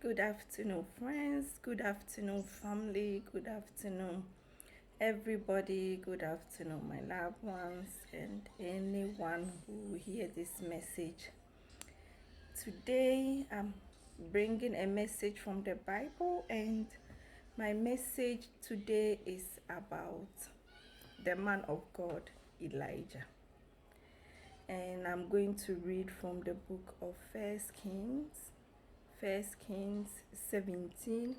Good afternoon, friends. Good afternoon, family. Good afternoon, everybody. Good afternoon, my loved ones, and anyone who hear this message. Today, I'm bringing a message from the Bible, and my message today is about the man of God, Elijah. And I'm going to read from the book of First Kings 17,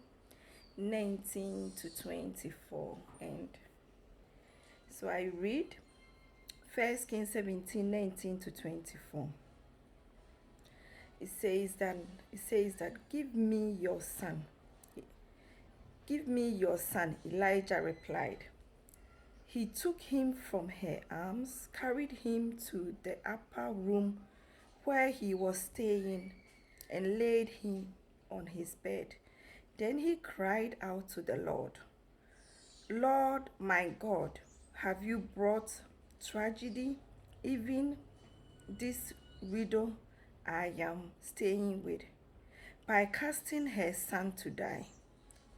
19 to 24. And so I read First Kings 17, 19 to 24. It says that give me your son. Give me your son, Elijah replied. He took him from her arms, carried him to the upper room where he was staying, and laid him on his bed. Then he cried out to the Lord, Lord my God, have you brought tragedy, even this widow I am staying with, by casting her son to die?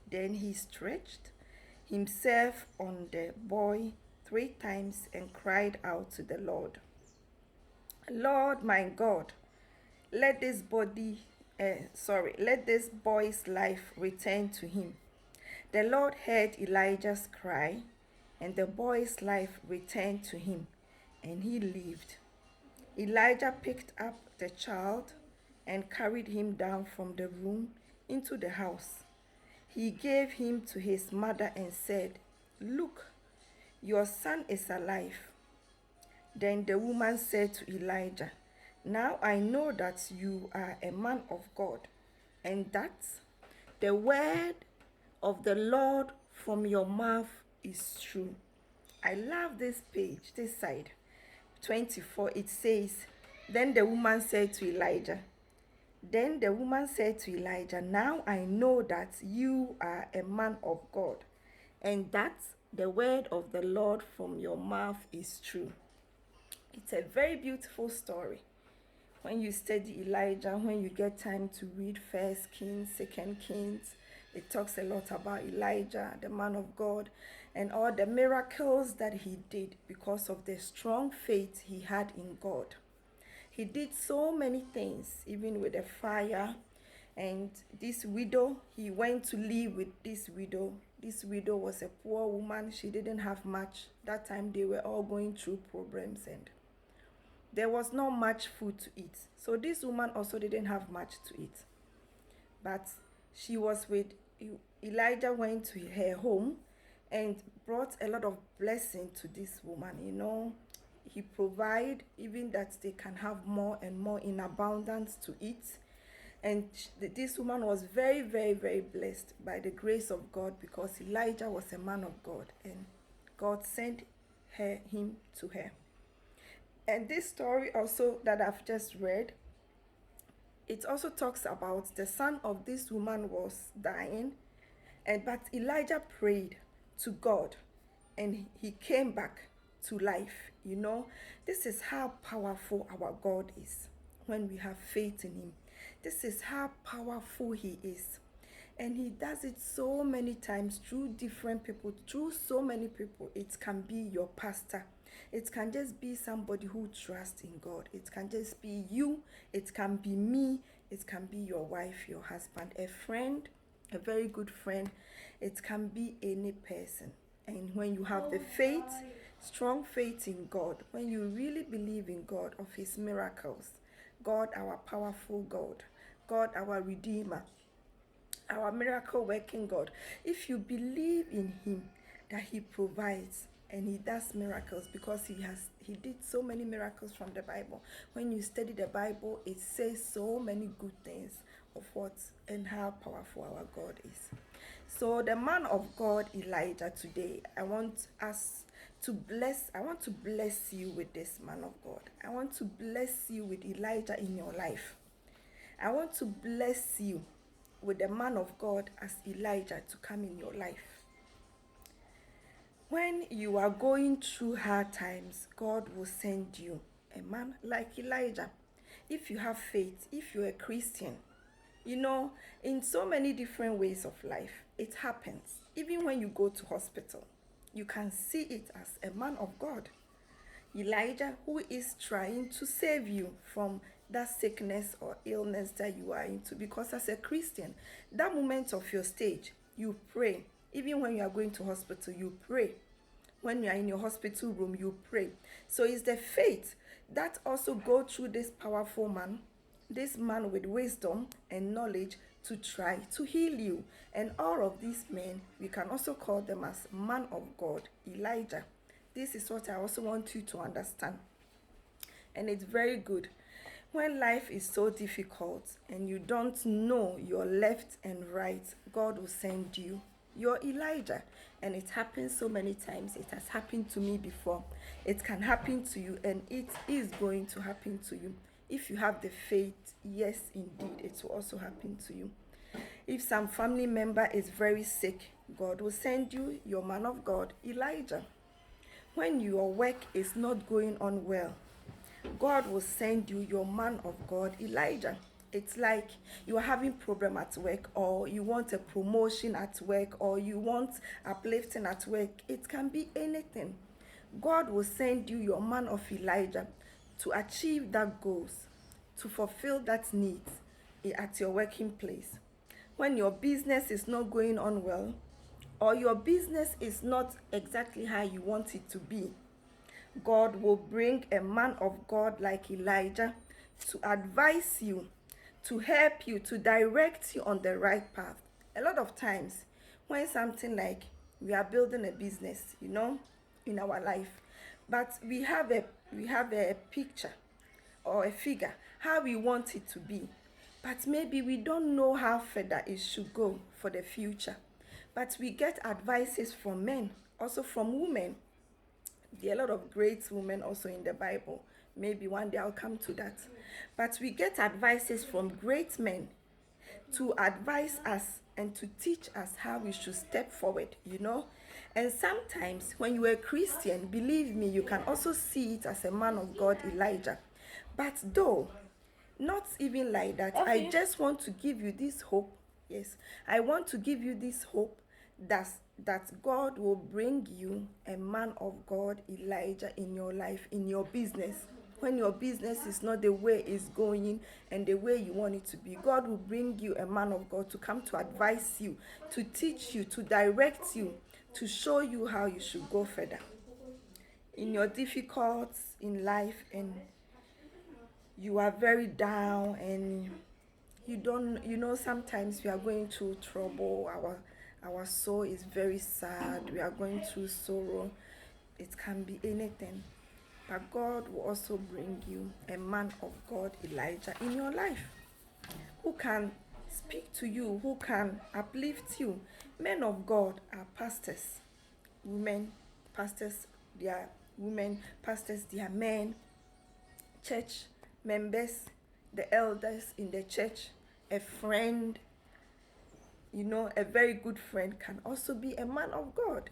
Then he stretched himself on the boy 3 times and cried out to the Lord, Lord my God, let this boy's life return to him. The Lord heard Elijah's cry, and the boy's life returned to him, and he lived. Elijah picked up the child and carried him down from the room into the house. He gave him to his mother and said, Look, your son is alive. Then the woman said to Elijah, Now I know that you are a man of God, and that the word of the Lord from your mouth is true. I love this page, this side. 24, it says, Then the woman said to Elijah, Now I know that you are a man of God, and that the word of the Lord from your mouth is true. It's a very beautiful story. When you study Elijah, when you get time to read First Kings, Second Kings, it talks a lot about Elijah, the man of God, and all the miracles that he did because of the strong faith he had in God. He did so many things, even with the fire. And this widow, he went to live with this widow. This widow was a poor woman. She didn't have much. That time they were all going through problems, and there was not much food to eat. So this woman also didn't have much to eat. But she was with Elijah, went to her home and brought a lot of blessing to this woman. He provide even that they can have more and more in abundance to eat. And this woman was very, very, very blessed by the grace of God, because Elijah was a man of God, and God sent him to her. And this story also that I've just read, it also talks about the son of this woman was dying, but Elijah prayed to God, and he came back to life. This is how powerful our God is when we have faith in him. This is how powerful he is. And he does it so many times through different people, through so many people. It can be your pastor. It can just be somebody who trusts in God. It can just be you. It can be me. It can be your wife, your husband, a friend, a very good friend. It can be any person. And when you have the faith, strong faith in God, when you really believe in God, of his miracles, God, our powerful God, God, our Redeemer, our miracle working God, if you believe in him, that he provides and he does miracles, because he did so many miracles from the Bible. When you study the Bible, it says so many good things of what and how powerful our God is. So the man of God, Elijah, today, I want to bless you with this man of God. I want to bless you with Elijah in your life. I want to bless you with the man of God as Elijah to come in your life. When you are going through hard times, God will send you a man like Elijah. If you have faith, if you're a Christian, You know, in so many different ways of life, it happens. Even when you go to hospital, you can see it as a man of God. Elijah, who is trying to save you from that sickness or illness that you are into. Because as a Christian, that moment of your stage, you pray. Even when you are going to hospital, you pray. When you are in your hospital room, you pray. So it's the faith that also go through this man with wisdom and knowledge to try to heal you. And all of these men, we can also call them as man of God, Elijah. This is what I also want you to understand. And it's very good. When life is so difficult and you don't know your left and right, God will send you your Elijah. And it happens so many times. It has happened to me before. It can happen to you, and it is going to happen to you. If you have the faith, yes, indeed, it will also happen to you. If some family member is very sick, God will send you your man of God, Elijah. When your work is not going on well, God will send you your man of God, Elijah. It's like you are having problem at work, or you want a promotion at work, or you want uplifting at work. It can be anything. God will send you your man of Elijah to achieve that goals, to fulfill that need at your working place. When your business is not going on well, or your business is not exactly how you want it to be, God will bring a man of God like Elijah to advise you, to help you, to direct you on the right path. A lot of times, when something like we are building a business, in our life, but we have a picture or a figure how we want it to be, but maybe we don't know how further it should go for the future. But we get advices from men, also from women. There are a lot of great women also in the Bible. Maybe one day I'll come to that. But we get advices from great men to advise us and to teach us how we should step forward. And sometimes when you are a Christian, believe me, you can also see it as a man of God, Elijah. But though, not even like that, I just want to give you this hope. Yes, I want to give you this hope that God will bring you a man of God, Elijah, in your life, in your business. When your business is not the way it's going and the way you want it to be, God will bring you a man of God to come to advise you, to teach you, to direct you, to show you how you should go further in your difficulties in life, and you are very down, and you don't, sometimes we are going through trouble. Our soul is very sad. We are going through sorrow. It can be anything. But God will also bring you a man of God, Elijah, in your life, who can speak to you, who can uplift you. Men of God are pastors. Women, pastors, they are women. Pastors, they are men. Church members, the elders in the church, a friend, a very good friend can also be a man of God.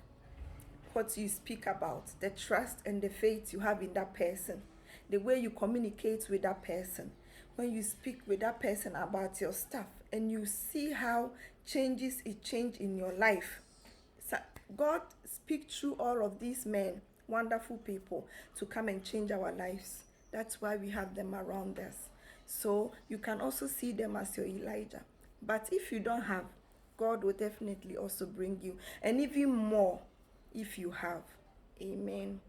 What you speak about, the trust and the faith you have in that person, the way you communicate with that person, when you speak with that person about your stuff, and you see how it change in your life. So God speaks through all of these men, wonderful people, to come and change our lives. That's why we have them around us. So you can also see them as your Elijah. But if you don't have, God will definitely also bring you, and even more if you have. Amen.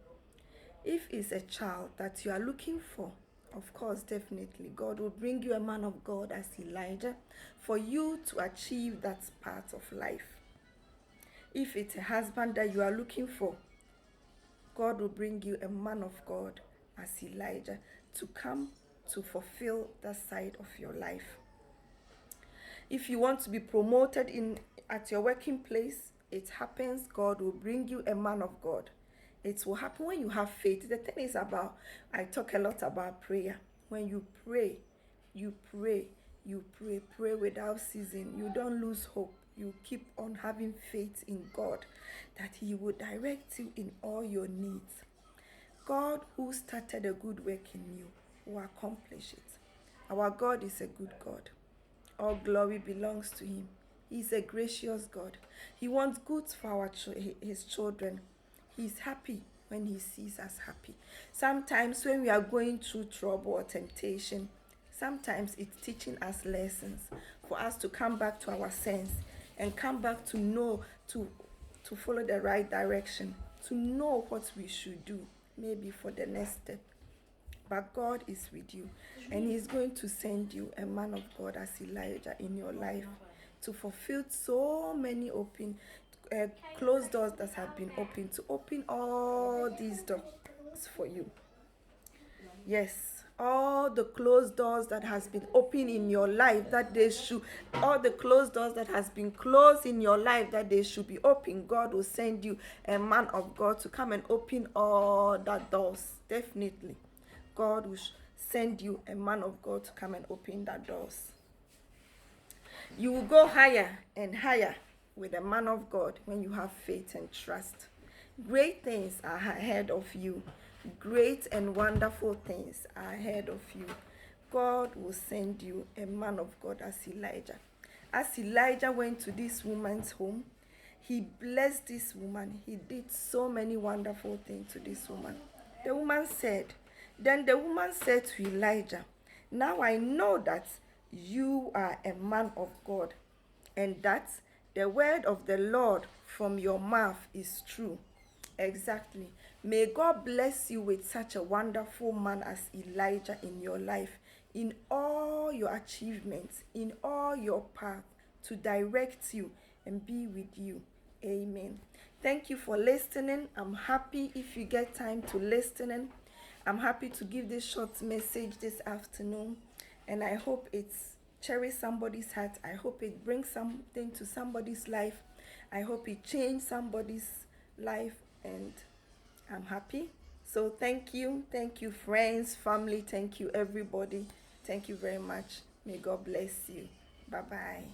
If it's a child that you are looking for, of course, definitely, God will bring you a man of God as Elijah for you to achieve that part of life. If it's a husband that you are looking for, God will bring you a man of God as Elijah to come to fulfill that side of your life. If you want to be promoted at your working place, it happens. God will bring you a man of God. It will happen when you have faith. The thing is I talk a lot about prayer. When you pray, pray without ceasing. You don't lose hope. You keep on having faith in God that He will direct you in all your needs. God who started a good work in you will accomplish it. Our God is a good God. All glory belongs to him. He's a gracious God. He wants good for his children. He's happy when he sees us happy. Sometimes when we are going through trouble or temptation, sometimes it's teaching us lessons for us to come back to our sense and come back to know to follow the right direction, to know what we should do, maybe for the next step. But God is with you, and He's going to send you a man of God as Elijah in your life to fulfill so many closed doors that have been opened, to open all these doors for you. Yes, all the closed doors that has been open in your life, that they should, all the closed doors that has been closed in your life, that they should be open. God will send you a man of God to come and open all that doors. Definitely, God will send you a man of God to come and open that doors. You will go higher and higher with a man of God when you have faith and trust. Great things are ahead of you. Great and wonderful things are ahead of you. God will send you a man of God as Elijah. As Elijah went to this woman's home, he blessed this woman. He did so many wonderful things to this woman. Then the woman said to Elijah, "Now I know that you are a man of God, and that the word of the Lord from your mouth is true." Exactly. May God bless you with such a wonderful man as Elijah in your life, in all your achievements, in all your path, to direct you and be with you. Amen. Thank you for listening. I'm happy if you get time to listen. I'm happy to give this short message this afternoon, and I hope it's cherish somebody's heart. I hope it brings something to somebody's life. I hope it change somebody's life, and I'm happy. So thank you friends, family, thank you everybody. Thank you very much. May God bless you. Bye bye.